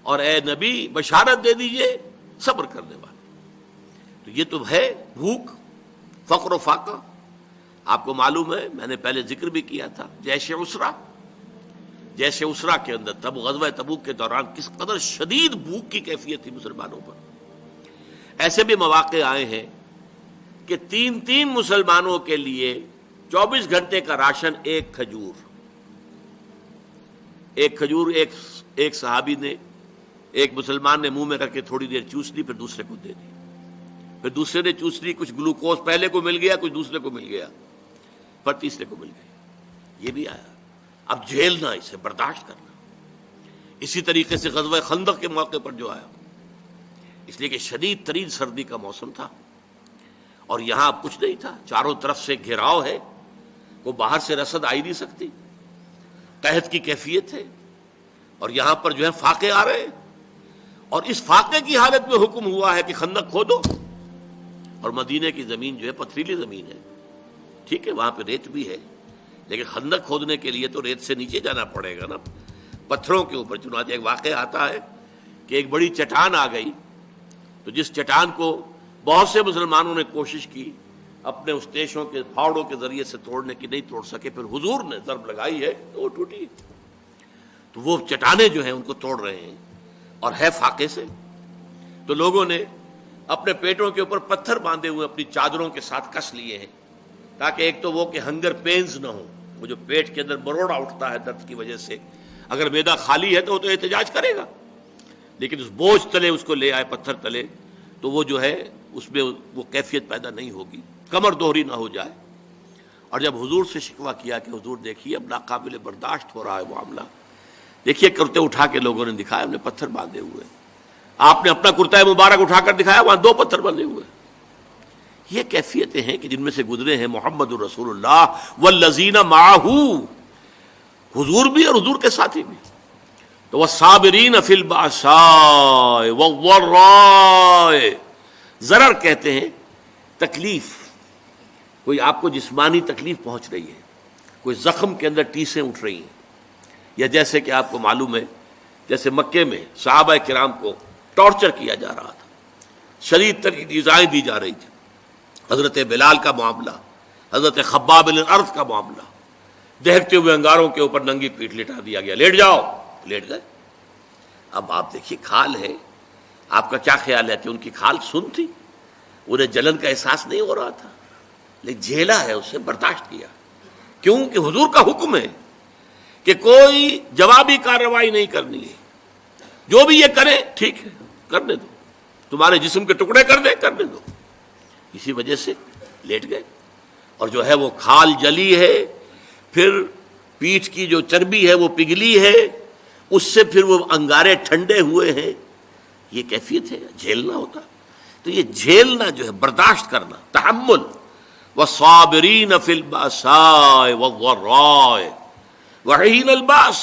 اور اے نبی بشارت دے دیجئے صبر کرنے والے. تو یہ تو ہے بھوک، فقر و فاقہ. آپ کو معلوم ہے، میں نے پہلے ذکر بھی کیا تھا، جیسے اسرا کے اندر تب غزوہ تبوک کے دوران کس قدر شدید بھوک کی کیفیت تھی مسلمانوں پر. ایسے بھی مواقع آئے ہیں کہ تین مسلمانوں کے لیے 24 گھنٹے کا راشن ایک کھجور ایک صحابی نے، ایک مسلمان نے منہ میں رکھ کے تھوڑی دیر چوس لی، پھر دوسرے کو دے دی، پھر دوسرے نے چوس لی، کچھ گلوکوز پہلے کو مل گیا، کچھ دوسرے کو مل گیا، پھر تیسرے کو مل گئی. یہ بھی آیا. اب جھیلنا، اسے برداشت کرنا. اسی طریقے سے غزوہ خندق کے موقع پر جو آیا، اس لیے کہ شدید ترین سردی کا موسم تھا اور یہاں اب کچھ نہیں تھا، چاروں طرف سے گھیراؤ ہے، کوئی باہر سے رسد آئی نہیں سکتی، قحط کی کیفیت ہے، اور یہاں پر جو ہے فاقے آ رہے ہیں. اور اس فاقے کی حالت میں حکم ہوا ہے کہ خندق کھودو. اور مدینہ کی زمین جو ہے پتھریلی زمین ہے، ٹھیک ہے وہاں پہ ریت بھی ہے، لیکن خندق کھودنے کے لیے تو ریت سے نیچے جانا پڑے گا نا، پتھروں کے اوپر. چنانچہ ایک واقعہ آتا ہے کہ ایک بڑی چٹان آ گئی، تو جس چٹان کو بہت سے مسلمانوں نے کوشش کی اپنے اس تیشوں کے پھاوڑوں کے ذریعے سے توڑنے کی، نہیں توڑ سکے. پھر حضور نے ضرب لگائی ہے تو وہ ٹوٹی. تو وہ چٹانیں جو ہیں ان کو توڑ رہے ہیں اور ہے فاقے سے. تو لوگوں نے اپنے پیٹوں کے اوپر پتھر باندھے ہوئے اپنی چادروں کے ساتھ کس لیے ہیں، تاکہ ایک تو وہ کہ ہنگر پینز نہ ہو، وہ جو پیٹ کے اندر بروڑا اٹھتا ہے درد کی وجہ سے. اگر معدہ خالی ہے تو وہ تو احتجاج کرے گا، لیکن اس بوجھ تلے اس کو لے آئے پتھر تلے، تو وہ جو ہے اس میں وہ کیفیت پیدا نہیں ہوگی، کمر دوہری نہ ہو جائے. اور جب حضور سے شکوہ کیا کہ حضور دیکھیے اب ناقابل برداشت ہو رہا ہے معاملہ، دیکھیے کرتے اٹھا کے لوگوں نے دکھایا، ہم نے پتھر باندھے ہوئے. آپ نے اپنا کرتا مبارک اٹھا کر دکھایا، وہاں 2 پتھر بندھے ہوئے. یہ کیفیتیں ہیں کہ جن میں سے گزرے ہیں محمد الرسول اللہ والذین معہ، حضور بھی اور حضور کے ساتھی بھی. تو والصابرین فی البأساء والضراء، ضرر کہتے ہیں تکلیف، کوئی آپ کو جسمانی تکلیف پہنچ رہی ہے، کوئی زخم کے اندر ٹیسیں اٹھ رہی ہیں، یا جیسے کہ آپ کو معلوم ہے جیسے مکے میں صحابہ کرام کو ٹارچر کیا جا رہا تھا، شدید ترین ایذائیں دی جا رہی تھی. حضرت بلال کا معاملہ، حضرت خباب بن الارض کا معاملہ، دہکتے ہوئے انگاروں کے اوپر ننگی پیٹھ لٹا دیا گیا، لیٹ جاؤ، لیٹ گئے. اب آپ دیکھیے کھال ہے، آپ کا کیا خیال ہے کہ ان کی کھال سن تھی؟ انہیں جلن کا احساس نہیں ہو رہا تھا، لیکن جھیلا ہے، اسے برداشت کیا. کیوں کہ حضور کا حکم ہے کہ کوئی جوابی کارروائی نہیں کرنی ہے، جو بھی یہ کرے ٹھیک ہے کرنے دو، تمہارے جسم کے ٹکڑے کر دے کرنے دو. اسی وجہ سے لیٹ گئے. اور جو ہے وہ کھال جلی ہے، پھر پیٹھ کی جو چربی ہے وہ پگھلی ہے، اس سے پھر وہ انگارے ٹھنڈے ہوئے ہیں. یہ کیفیت ہے، جھیلنا ہوتا. تو یہ جھیلنا جو ہے برداشت کرنا، تحمل. والصابرین فی البأساء والضراء وحین الباس،